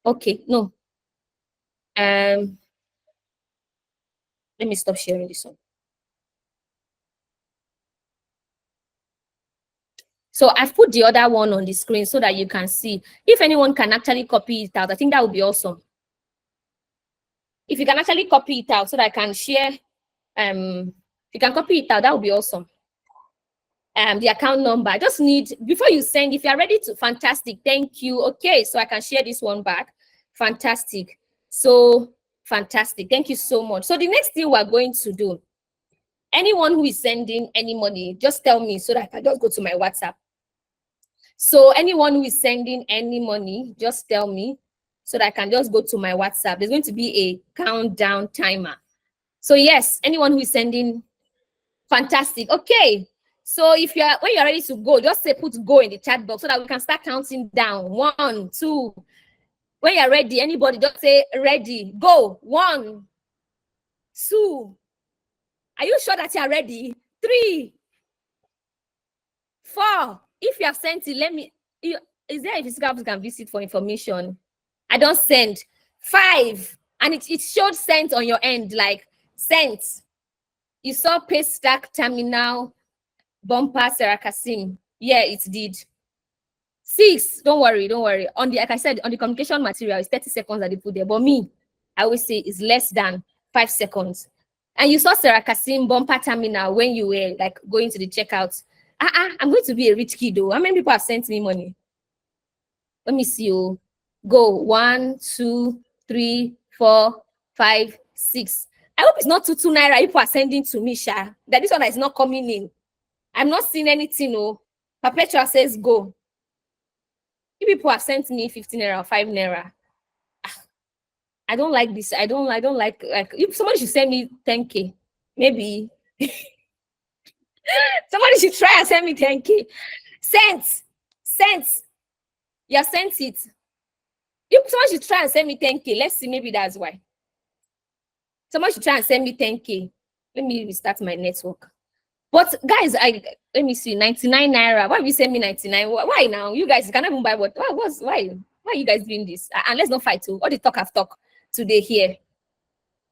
Okay, no. Let me stop sharing this one. So I've put the other one on the screen so that you can see. If anyone can actually copy it out, I think that would be awesome. If you can actually copy it out so that I can share, if you can copy it out, that would be awesome. The account number, I just need, before you send, if you're ready to, fantastic, thank you. Okay, so I can share this one back. Fantastic. So fantastic, thank you so much. So the next thing we're going to do, anyone who is sending any money, just tell me so that I can just go to my WhatsApp. So anyone who is sending any money, just tell me so that I can just go to my WhatsApp. There's going to be a countdown timer. So yes, anyone who is sending, fantastic. Okay. So when you're ready to go, just say put go in the chat box so that we can start counting down. 1, 2. When you're ready, anybody just say ready. Go. 1, 2. Are you sure that you're ready? 3, 4. If you have sent it, let me. Is there a physical office can visit for information? I don't send. 5. And it showed sent on your end, like sent. You saw paste stack terminal bumper Serah Kasim. Yeah, it did. 6. Don't worry. On the, like I said, on the communication material, it's 30 seconds that they put there. But me, I always say it's less than 5 seconds. And you saw Serah Kasim bumper terminal when you were like going to the checkout. I'm going to be a rich kid though. How many people have sent me money? Let me see you. Go. 1, 2, 3, 4, 5, 6. I hope it's not 2 naira people are sending to me, Sha. That this one is not coming in. I'm not seeing anything. Oh, Perpetual says go. If people have sent me 15 naira or 5 naira, I don't like this. I don't like if somebody should send me 10K, maybe. Somebody should try and send me 10K. Cents. You have sent it. If someone should try and send me 10K, let's see, maybe that's why. Someone should try and send me 10K. Let me restart my network. But guys, let me see, 99 naira. Why have you send me 99? Why now? You guys cannot even buy what? Why are you guys doing this? And let's not fight too. All the talk I've talked today here.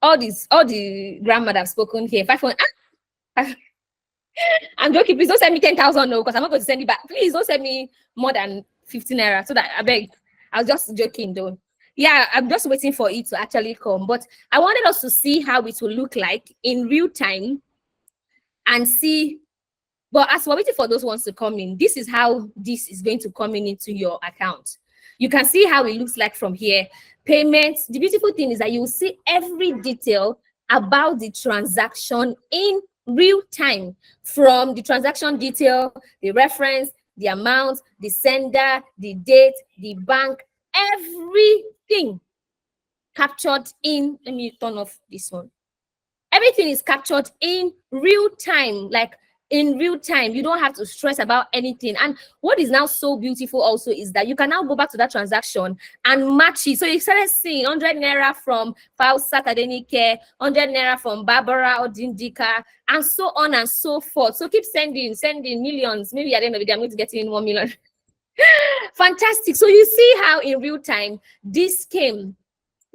All the grammar that I've spoken here. 500. I'm joking. Please don't send me 10,000 no, because I'm not going to send it back. Please don't send me more than 15 naira. So that I beg. I was just joking though. Yeah, I'm just waiting for it to actually come. But I wanted us to see how it will look like in real time and see. But as we're waiting for those ones to come in, this is how this is going to come in into your account. You can see how it looks like from here. Payments. The beautiful thing is that you will see every detail about the transaction in real time, from the transaction detail, the reference, the amount, the sender, the date, the bank, everything captured in. Let me turn off this one. Everything is captured in real time, like in real time. You don't have to stress about anything. And what is now so beautiful also is that you can now go back to that transaction and match it. So you started seeing 100 naira from Fausa Tadenike, 100 naira from Barbara Odindika, and so on and so forth. So keep sending millions. Maybe at the end of the day, I'm going to get in 1 million. Fantastic. So you see how in real time this came.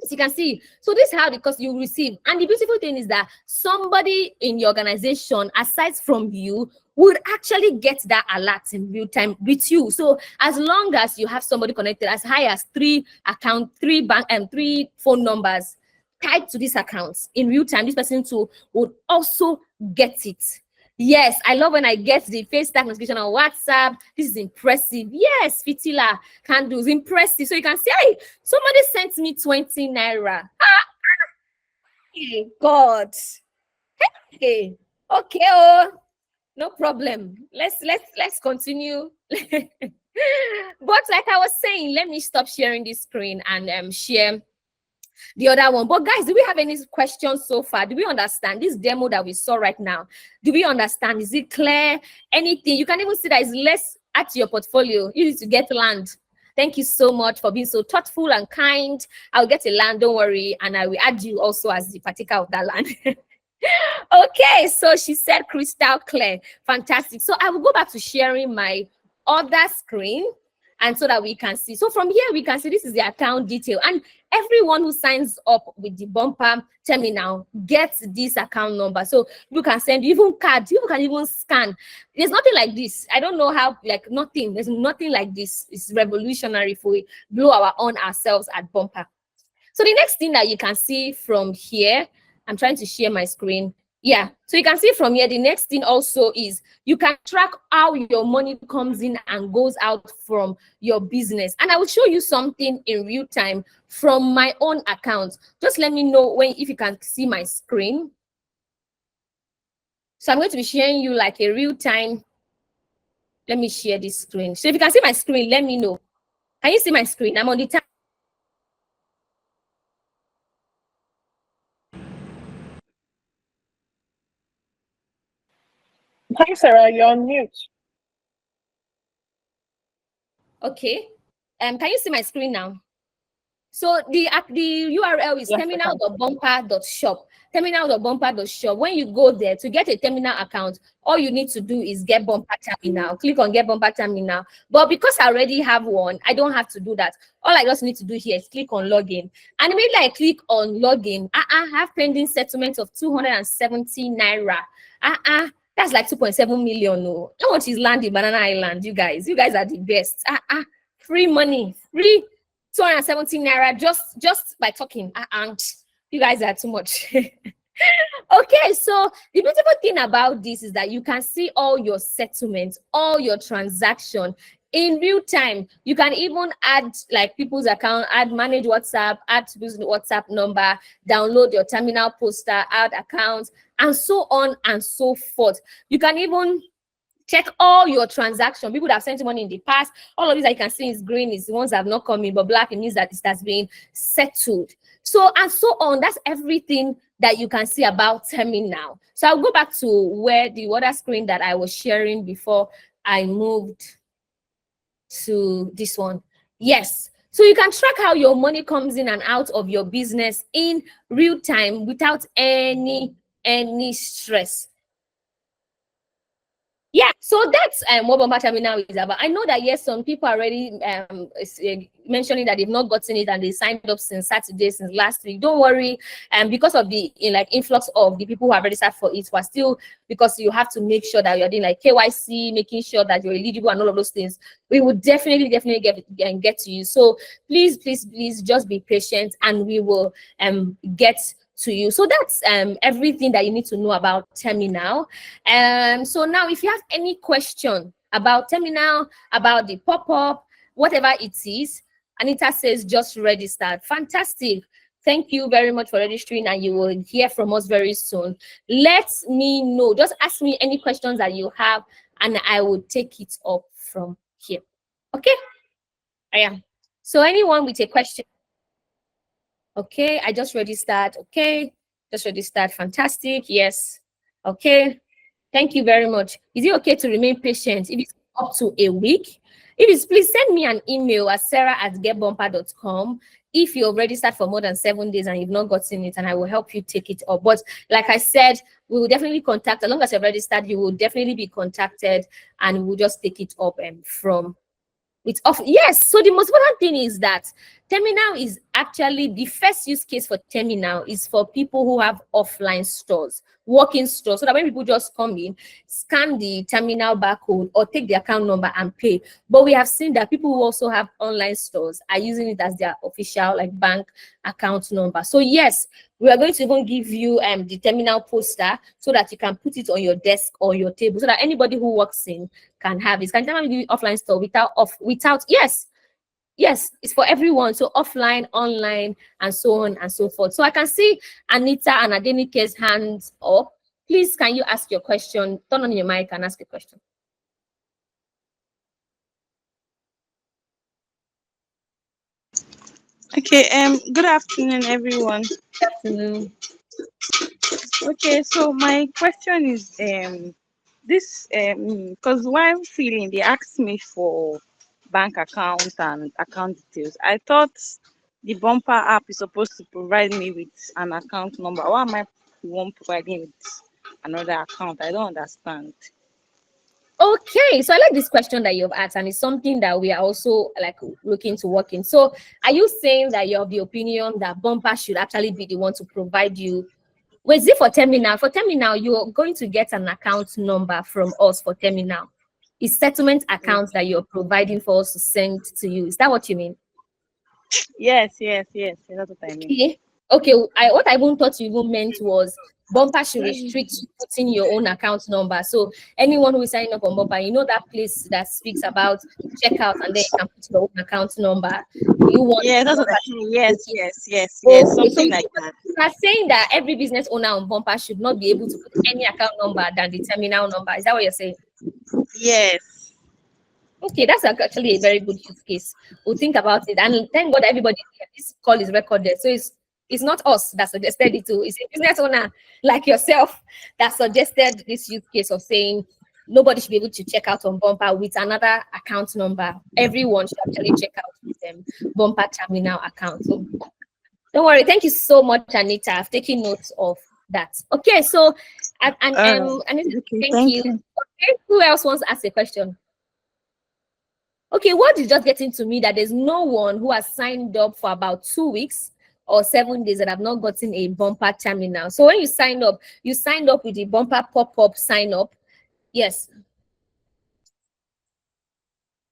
As you can see, so this is how, because you receive. And the beautiful thing is that somebody in your organization, aside from you, would actually get that alert in real time with you. So as long as you have somebody connected as high as 3 bank and 3 phone numbers tied to these accounts in real time, this person too would also get it. Yes, I love when I get the face tag notification on WhatsApp. This is impressive. Yes, Fitila candles, impressive. So you can see, hey, somebody sent me 20 naira. Hey, God. Hey, okay, oh, no problem. Let's continue. But like I was saying, let me stop sharing this screen and share the other one. But guys, do we have any questions so far? Do we understand this demo that we saw right now? Do we understand? Is it clear? Anything? You can even see that it's less at your portfolio. You need to get land. Thank you so much for being so thoughtful and kind. I'll get a land, don't worry, and I will add you also as the partaker of that land. Okay, so she said crystal clear. Fantastic. So I will go back to sharing my other screen, and so that we can see. So from here, we can see this is the account detail. And everyone who signs up with the bumper terminal gets this account number. So you can send even cards, you can even scan. There's nothing like this. I don't know how, like nothing. There's nothing like this. It's revolutionary if we blow our own ourselves at bumper. So the next thing that you can see from here, I'm trying to share my screen. Yeah, so you can see from here, the next thing also is you can track how your money comes in and goes out from your business. And I will show you something in real time from my own account. Just let me know if you can see my screen. So I'm going to be sharing you like a real time. Let me share this screen. So if you can see my screen, let me know. Can you see my screen? I'm on the time. Hi, Sarah, you're on mute. Okay. Can you see my screen now? So the URL is terminal.bumper.shop. Terminal.bumper.shop. When you go there to get a terminal account, all you need to do is get bumper terminal. Click on get bumper terminal. But because I already have one, I don't have to do that. All I just need to do here is click on login. And immediately I click on login, I have pending settlement of 270 naira. That's like 2.7 million. No, how much is land in Banana Island? You guys are the best. Free money, free 270 naira just by talking. You guys are too much. Okay, so the beautiful thing about this is that you can see all your settlements, all your transaction in real time. You can even add like people's account, manage WhatsApp, add people's WhatsApp number, download your terminal poster, add accounts, and so on and so forth. You can even check all your transactions. People that have sent money in the past, all of these that you can see is green is the ones that have not come in, but black, it means that it has been settled. So and so on. That's everything that you can see about terminal. So I'll go back to where the other screen that I was sharing before I moved to this one. Yes. So you can track how your money comes in and out of your business in real time without any stress. Yeah, so that's what Bumper Terminal is about. I know that yes, some people are already mentioning that they've not gotten it and they signed up since Saturday, since last week. Don't worry, because of the influx of the people who have registered for it, but still because you have to make sure that you're doing like KYC, making sure that you're eligible and all of those things. We will definitely get to you. So please just be patient and we will get to you. So that's everything that you need to know about terminal. So now if you have any question about terminal, about the pop-up, whatever it is, Anita says just registered. Fantastic. Thank you very much for registering, and you will hear from us very soon. Let me know. Just ask me any questions that you have and I will take it up from here. Okay? Yeah. So anyone with a question? Okay, I just registered. Okay, just registered. Fantastic. Yes. Okay. Thank you very much. Is it okay to remain patient if it's up to a week? If it's, please send me an email at sarah@getbumper.com if you've registered for more than 7 days and you've not gotten it, and I will help you take it up. But like I said, we will definitely contact, as long as you've registered, you will definitely be contacted and we'll just take it up from it's off. Yes, so the most important thing is that terminal is actually the first use case for terminal is for people who have offline stores, walk-in stores, so that when people just come in, scan the terminal barcode or take the account number and pay. But we have seen that people who also have online stores are using it as their official bank account number. So yes, we are going to even give you the terminal poster so that you can put it on your desk or your table so that anybody who walks in can have it. Can terminal be offline store without yes, it's for everyone. So offline, online, and so on and so forth. So I can see Anita and Adenike's hands up. Please, can you ask your question? Turn on your mic and ask a question. Okay, good afternoon everyone. Afternoon. Okay, so my question is this because while filling they asked me for bank account and account details. I thought the bumper app is supposed to provide me with an account number. Why am I the one providing with another account? I don't understand. Okay, so I like this question that you've asked, and it's something that we are also like looking to work in. So, are you saying that you're of the opinion that Bumper should actually be the one to provide you? Wait, is it for Terminal? For Terminal, you're going to get an account number from us for Terminal. It's settlement accounts that you're providing for us to send to you. Is that what you mean? Yes. That's what I mean. Okay. Okay. What I even thought you even meant was Bumper should restrict you putting your own account number. So anyone who is signing up on Bumper, you know that place that speaks about checkout and then you can put your own account number. You want Yeah, that's what I Bumper mean. to Yes. okay, so Something like that. you are saying that every business owner on Bumper should not be able to put any account number than the terminal number. Is that what you're saying? Yes. Okay, that's actually a very good use case. We'll think about it. And thank God everybody here, this call is recorded. So it's not us that suggested it to, it's a business owner like yourself that suggested this use case of saying nobody should be able to check out on Bumper with another account number. Everyone should actually check out with them Bumper terminal account. So don't worry. Thank you so much, Anita. I've taken notes of that. Okay, so Anita, Okay, thank thank you. you. Okay, who else wants to ask a question? Okay, what is just getting to me that there's no one who has signed up for about 2 weeks or 7 days that have not gotten a bumper terminal. So when you signed up with the bumper pop-up sign up. Yes.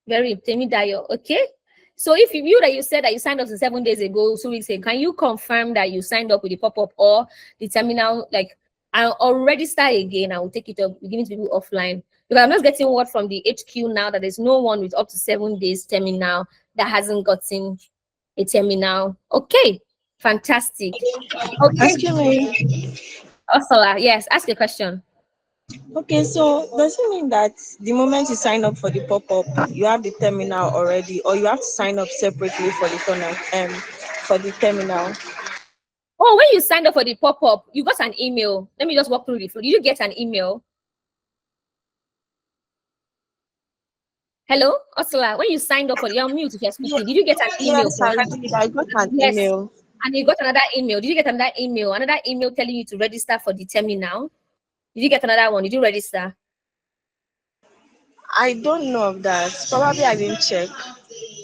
Very Temidayo. Okay. So if you said that you signed up 7 days ago, 2 weeks ago, can you confirm that you signed up with the pop-up or the terminal? Like I'll already start again. I will take it up, give it to people offline. Because I'm just getting word from the HQ now that there's no one with up to 7 days terminal that hasn't gotten a terminal. Okay, fantastic. Okay, Excuse me. Ursula, yes, ask a question. Okay, so does it mean that the moment you sign up for the pop-up, you have the terminal already, or you have to sign up separately for the tunnel, for the terminal? Oh, when you signed up for the pop-up, you got an email. Let me just walk through the flow. Did you get an email? Hello, Ursula. When you signed up for the mute, if you're Yeah, speaking, did you get an email yes, I confirming? did. I got an Yes. email. And you got another email. Did you get another email? Another email telling you to register for the terminal? Did you get another one? Did you register? I don't know of that. Probably I didn't check.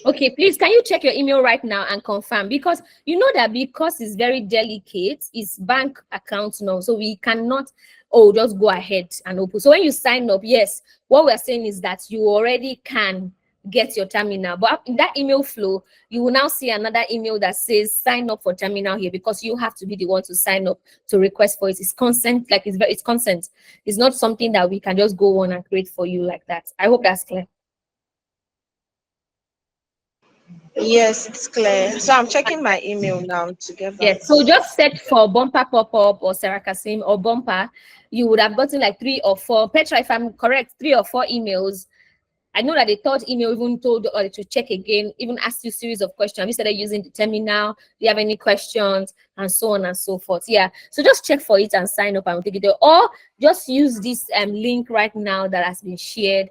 Okay, please, can you check your email right now and confirm? Because you know that because it's very delicate, it's bank account now. So we cannot, just go ahead and open. So when you sign up, yes, what we're saying is that you already can get your terminal. But in that email flow, you will now see another email that says sign up for terminal here because you have to be the one to sign up to request for it. It's consent, like it's consent. It's not something that we can just go on and create for you like that. I hope that's clear. Yes, it's clear. So I'm checking my email now to get back. Yes, so just search for bumper pop-up or Sarah Kasim or bumper. You would have gotten like 3 or 4. Petra, if I'm correct, 3 or 4 emails. I know that the third email even told to check again, even asked you a series of questions. You started using the terminal. Do you have any questions? And so on and so forth. Yeah. So just check for it and sign up and we'll take it there. Or just use this link right now that has been shared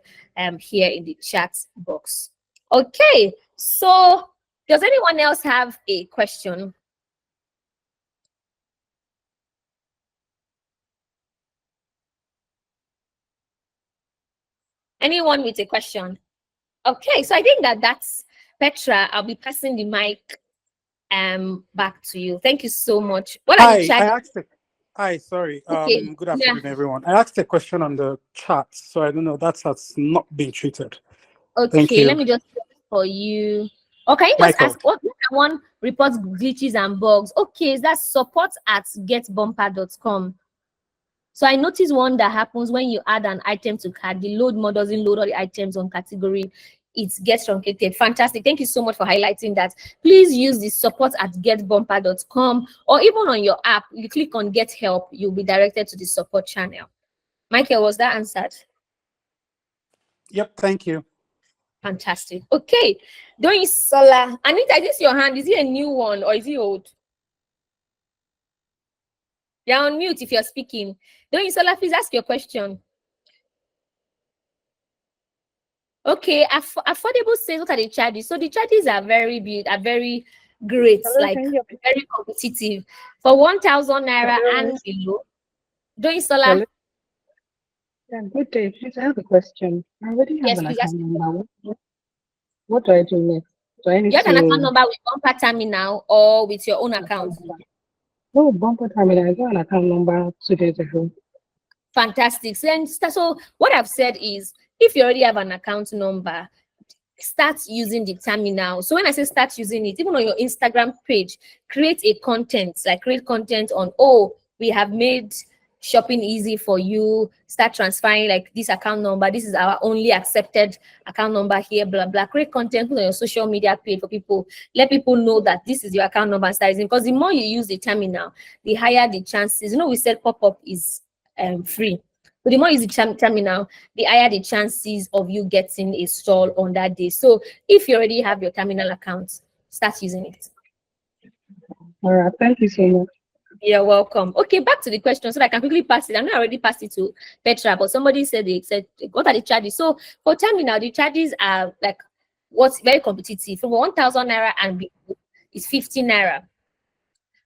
here in the chat box. Okay. So does anyone else have a question? Anyone with a question? Okay, so I think that's Petra. I'll be passing the mic back to you. Thank you so much. What are the chat? Hi, sorry. Okay, Good yeah. afternoon, everyone. I asked a question on the chat, so I don't know that has not been treated. Thank Okay, you. let me just for you. Or can you just Michael. ask what one reports glitches and bugs? Okay, is that support@getbumper.com. So I noticed one that happens when you add an item to cart, the load mode doesn't load all the items on category. It gets truncated. Fantastic. Thank you so much for highlighting that. Please use the support@getbumper.com or even on your app, you click on get help, you'll be directed to the support channel. Michael, was that answered? Yep, thank you. Fantastic. Okay. Doing Sola. Anita, is this your hand? Is it a new one or is it old? You're on mute if you're speaking. Doing Sola, please ask your question. Okay, affordable sales, what are the charges? So the charges are very big, are very great, Hello, like can you hear me? very competitive. For 1,000 naira Hello. and below, doing Sola. Hello. Yeah, good day. Please, I have a question. I already have Yes, an please ask. account number. What do I do next? Do I need You have an account to number with Bumper Terminal or with your own account? no bumper terminal? I got an account number 2 days ago. Fantastic. So what I've said is, if you already have an account number, start using the terminal. So when I say start using it, even on your Instagram page, create content on, oh, we have made shopping easy for you. Start transferring like this account number. This is our only accepted account number here, blah, blah. Create content on your social media page for people. Let people know that this is your account number and start using, because the more you use the terminal, the higher the chances. You know, we said pop-up is free. So the more you use the terminal, the higher the chances of you getting a stall on that day. So if you already have your terminal account, start using it. All right, thank you so much. You're welcome. Okay, back to the question so that I can quickly pass it. I know I already passed it to Petra, but somebody said what are the charges? So for terminal, the charges are like what's very competitive. For 1,000 naira and below, it's 15 naira.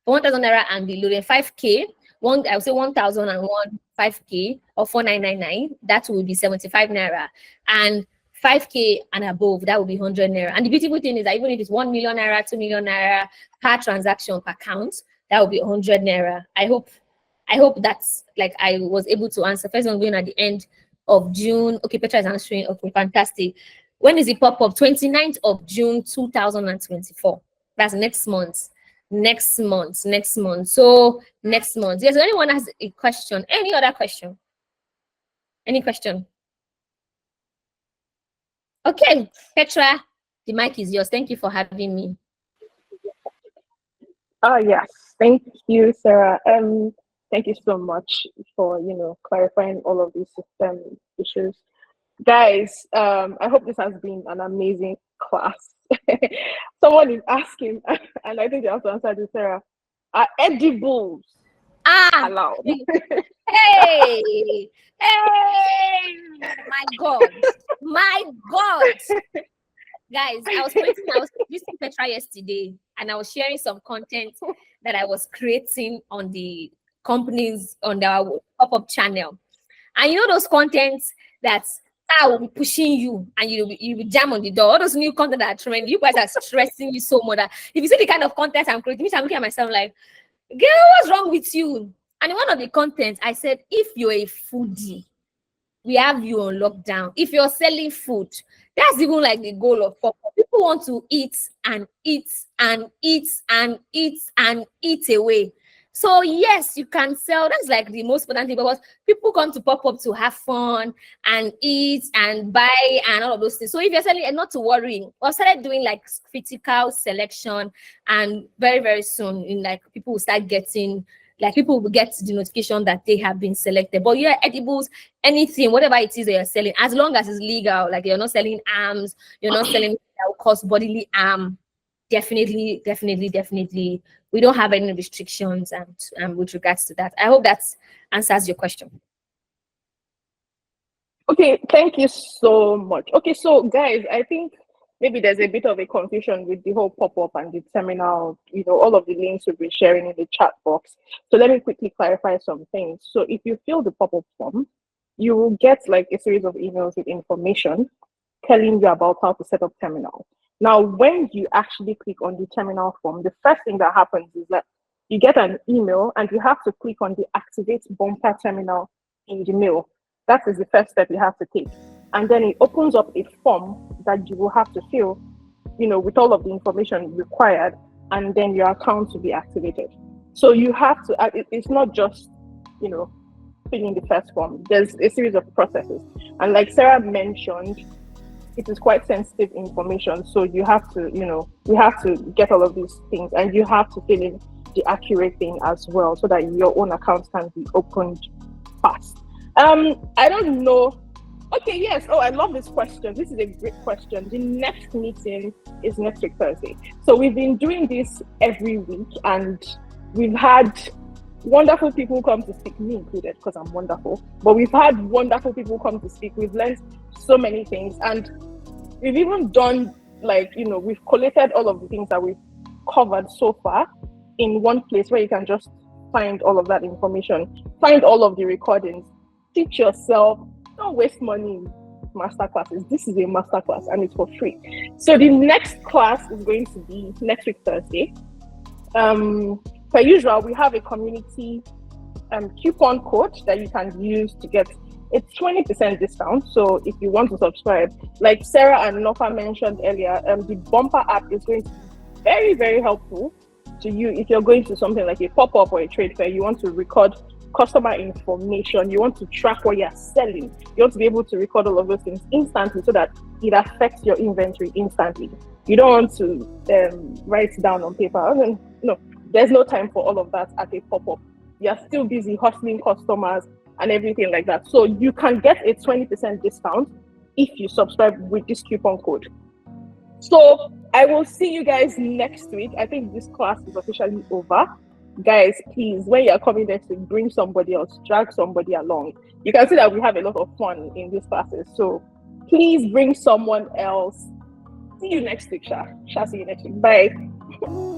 For 1,000 naira and below, then 5K. I would say 1,001 5K or 4,999. That will be 75 naira, and 5K and above, that will be 100 naira. And the beautiful thing is that even if it's 1 million naira, 2 million naira per transaction per count, that will be 100 naira. I hope that's like I was able to answer. First one going at the end of June. Okay, Petra is answering. Okay, fantastic. When is it pop up? 29th of June 2024. That's next month. So next month. Yes, anyone has a question? Any other question? Any question? Okay, Petra, the mic is yours. Thank you for having me. Yes, thank you, Sarah. Thank you so much for clarifying all of these system issues. Guys, I hope this has been an amazing class. Someone is asking, and I think they also answered this, Sarah. Are edibles allowed? Hey, my God. Guys, I was listening to Petra yesterday, and I was sharing some content that I was creating on the companies on our pop-up channel. And you know those contents that I will be pushing you and you will jam on the door. All those new content that are trending, you guys are stressing me so much that if you see the kind of content I'm creating, I'm looking at myself like, girl, what's wrong with you? And in one of the contents, I said, if you're a foodie, we have you on lockdown. If you're selling food, that's even like the goal of pop-up. People want to eat and eat and eat and eat and eat away. So yes, you can sell. That's like the most important thing, because people come to pop-up to have fun and eat and buy and all of those things. So if you're selling, and not to worry, I've started doing like critical selection, and very, very soon, people will start getting, people will get the notification that they have been selected. But yeah, edibles, anything, whatever it is that you're selling, as long as it's legal, like you're not selling arms, you're not selling that will cause bodily harm, definitely, we don't have any restrictions and with regards to that. I hope that answers your question. Okay, thank you so much. Okay, so guys, I think maybe there's a bit of a confusion with the whole pop-up and the terminal, all of the links we'll be sharing in the chat box. So let me quickly clarify some things. So if you fill the pop-up form, you will get like a series of emails with information telling you about how to set up terminal. Now, when you actually click on the terminal form, the first thing that happens is that you get an email and you have to click on the activate bumper terminal in the mail. That is the first step you have to take. And then it opens up a form that you will have to fill, with all of the information required, and then your account will be activated. So you have to, it's not just, filling the first form. There's a series of processes. And like Sarah mentioned, it is quite sensitive information. So you have to, you have to get all of these things, and you have to fill in the accurate thing as well, so that your own account can be opened fast. I don't know Okay, yes. Oh, I love this question. This is a great question. The next meeting is next week, Thursday. So we've been doing this every week, and we've had wonderful people come to speak, me included, because I'm wonderful. But we've had wonderful people come to speak. We've learned so many things, and we've even done, like, we've collated all of the things that we've covered so far in one place where you can just find all of that information, find all of the recordings, teach yourself. Don't waste money in master classes. This is a master class and it's for free. So the next class is going to be next week, Thursday. Per usual, we have a community coupon code that you can use to get a 20% discount. So if you want to subscribe, like Serah and Nofa mentioned earlier, the Bumper app is going to be very, very helpful to you if you're going to something like a pop-up or a trade fair. You want to record customer information, you want to track what you're selling, you want to be able to record all of those things instantly so that it affects your inventory instantly. You don't want to write down on paper. No, there's no time for all of that at a pop-up. You're still busy hustling customers and everything like that. So you can get a 20% discount if you subscribe with this coupon code. So I will see you guys next week. I think this class is officially over. Guys, please, when you're coming next week, bring somebody else, drag somebody along. You can see that we have a lot of fun in these classes. So please bring someone else. See you next week, Sha. See you next week. Bye.